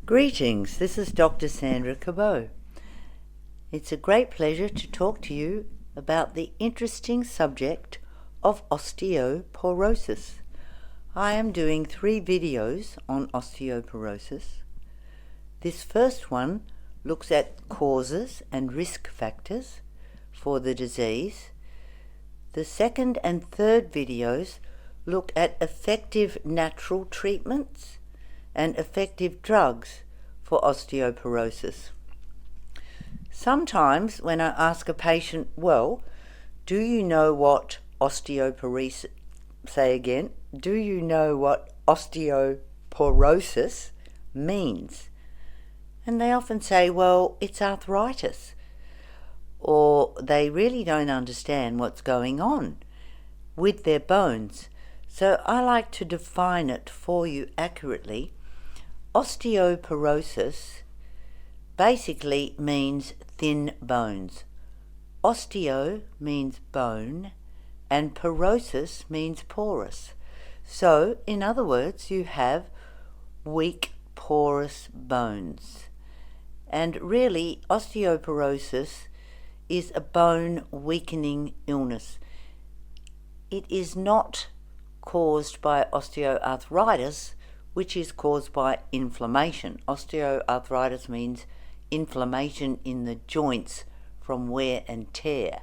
Greetings, this is Dr. Sandra Cabot. It's a great pleasure to talk to you about the interesting subject of osteoporosis. I am doing 3 videos on osteoporosis. This first one looks at causes and risk factors for the disease. The second and third videos look at effective natural treatments and effective drugs for osteoporosis. Sometimes when I ask a patient, well, do you know what osteoporosis, do you know what osteoporosis means? And they often say, well, it's arthritis, or they really don't understand what's going on with their bones. So I like to define it for you accurately. Osteoporosis basically means thin bones. Osteo means bone and porosis means porous. So, in other words, you have weak, porous bones. And really, osteoporosis is a bone weakening illness. It is not caused by osteoarthritis, which is caused by inflammation. Osteoarthritis means inflammation in the joints from wear and tear,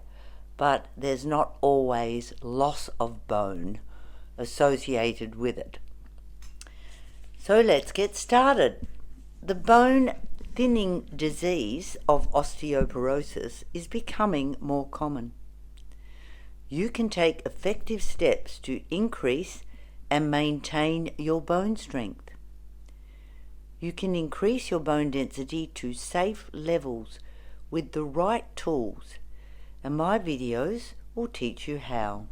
but there's not always loss of bone associated with it. So let's get started. The bone thinning disease of osteoporosis is becoming more common. You can take effective steps to increase and maintain your bone strength. You can increase your bone density to safe levels with the right tools, and my videos will teach you how.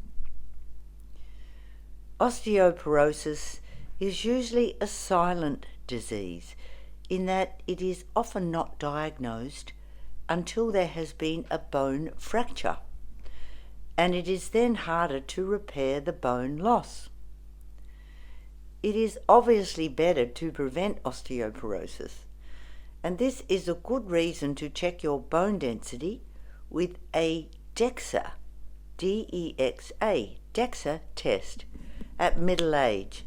Osteoporosis is usually a silent disease in that it is often not diagnosed until there has been a bone fracture, and it is then harder to repair the bone loss. It is obviously better to prevent osteoporosis, and this is a good reason to check your bone density with a DEXA, D-E-X-A, DEXA test at middle age,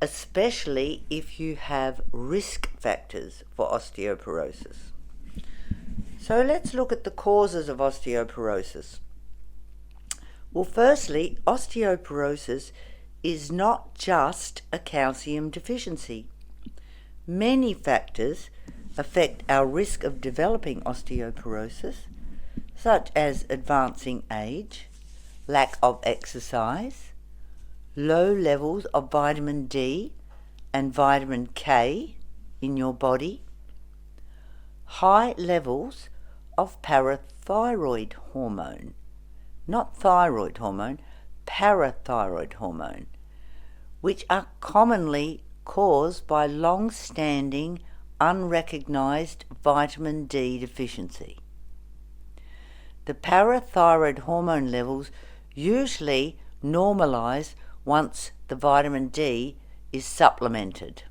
especially if you have risk factors for osteoporosis. So let's look at the causes of osteoporosis. Well, firstly, osteoporosis is not just a calcium deficiency. Many factors affect our risk of developing osteoporosis, such as advancing age, lack of exercise, low levels of vitamin D and vitamin K in your body, high levels of parathyroid hormone, not thyroid hormone, parathyroid hormone, which are commonly caused by long-standing unrecognized vitamin D deficiency. The parathyroid hormone levels usually normalize once the vitamin D is supplemented.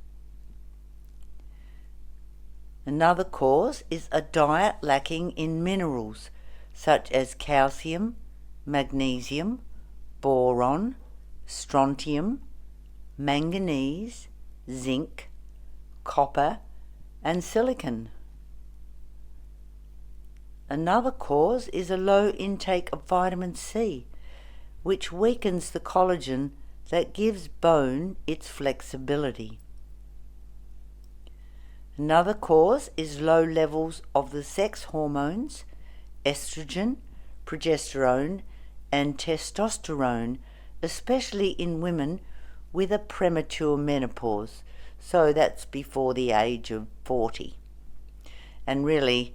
Another cause is a diet lacking in minerals such as calcium, magnesium, boron, strontium, manganese, zinc, copper, and silicon. Another cause is a low intake of vitamin C, which weakens the collagen that gives bone its flexibility. Another cause is low levels of the sex hormones, estrogen, progesterone, and testosterone, especially in women with a premature menopause, so that's before the age of 40. And really,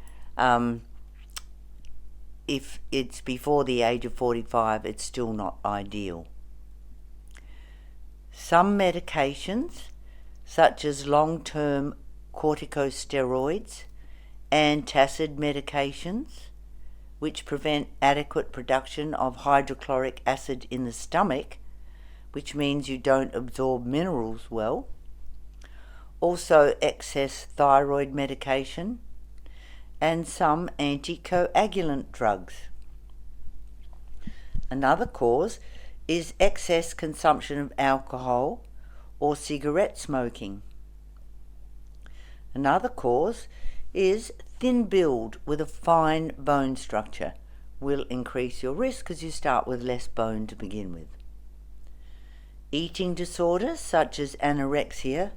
if it's before the age of 45, it's still not ideal. Some medications, such as long-term corticosteroids, antacid medications, which prevent adequate production of hydrochloric acid in the stomach, which means you don't absorb minerals well, also excess thyroid medication, and some anticoagulant drugs. Another cause is excess consumption of alcohol or cigarette smoking. Another cause is thin build with a fine bone structure. Will increase your risk because you start with less bone to begin with. Eating disorders such as anorexia,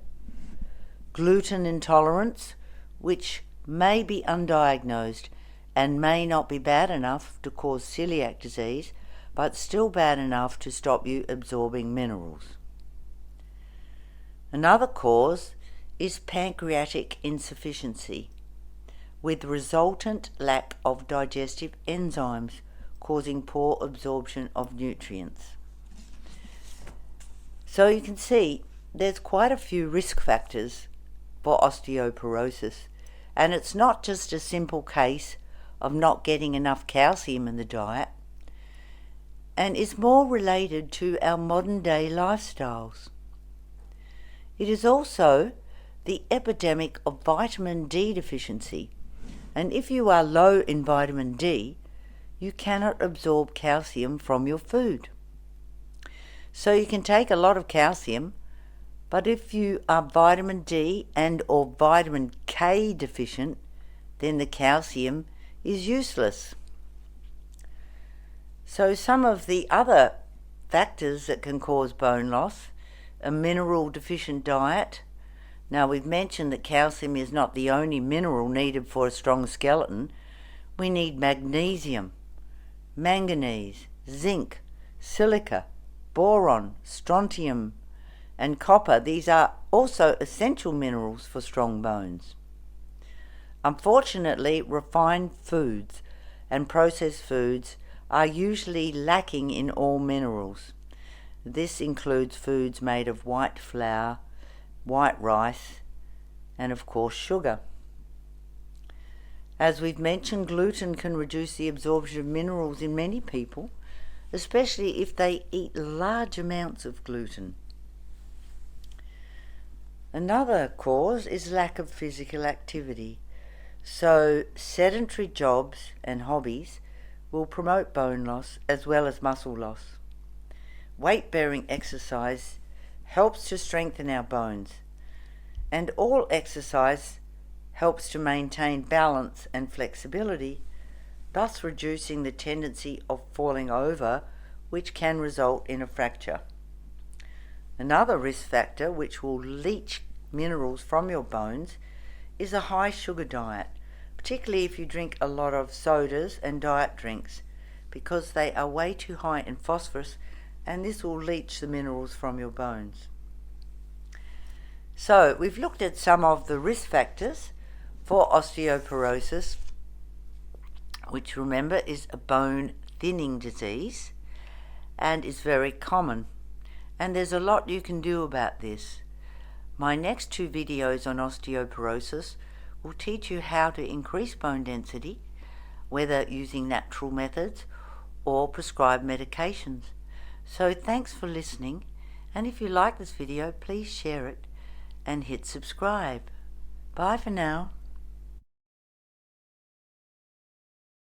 gluten intolerance, which may be undiagnosed and may not be bad enough to cause celiac disease, but still bad enough to stop you absorbing minerals. Another cause is pancreatic insufficiency, with resultant lack of digestive enzymes causing poor absorption of nutrients. So you can see there's quite a few risk factors for osteoporosis, and it's not just a simple case of not getting enough calcium in the diet, and is more related to our modern day lifestyles. It is also the epidemic of vitamin D deficiency, and if you are low in vitamin D, you cannot absorb calcium from your food. So you can take a lot of calcium, but if you are vitamin D and or vitamin K deficient, then the calcium is useless. So some of the other factors that can cause bone loss: a mineral deficient diet. Now, we've mentioned that calcium is not the only mineral needed for a strong skeleton. We need magnesium, manganese, zinc, silica, boron, strontium, and copper. These are also essential minerals for strong bones. Unfortunately, refined foods and processed foods are usually lacking in all minerals. This includes foods made of white flour, white rice, and of course sugar. As we've mentioned, gluten can reduce the absorption of minerals in many people, especially if they eat large amounts of gluten. Another cause is lack of physical activity. So sedentary jobs and hobbies will promote bone loss as well as muscle loss. Weight-bearing exercise helps to strengthen our bones, and all exercise helps to maintain balance and flexibility, thus reducing the tendency of falling over, which can result in a fracture. Another risk factor which will leach minerals from your bones is a high sugar diet, particularly if you drink a lot of sodas and diet drinks, because they are way too high in phosphorus, and this will leach the minerals from your bones. So we've looked at some of the risk factors for osteoporosis, which, remember, is a bone thinning disease and is very common, and there's a lot you can do about this. My next 2 videos on osteoporosis will teach you how to increase bone density, whether using natural methods or prescribed medications. So thanks for listening, and if you like this video, please share it and hit subscribe. Bye for now.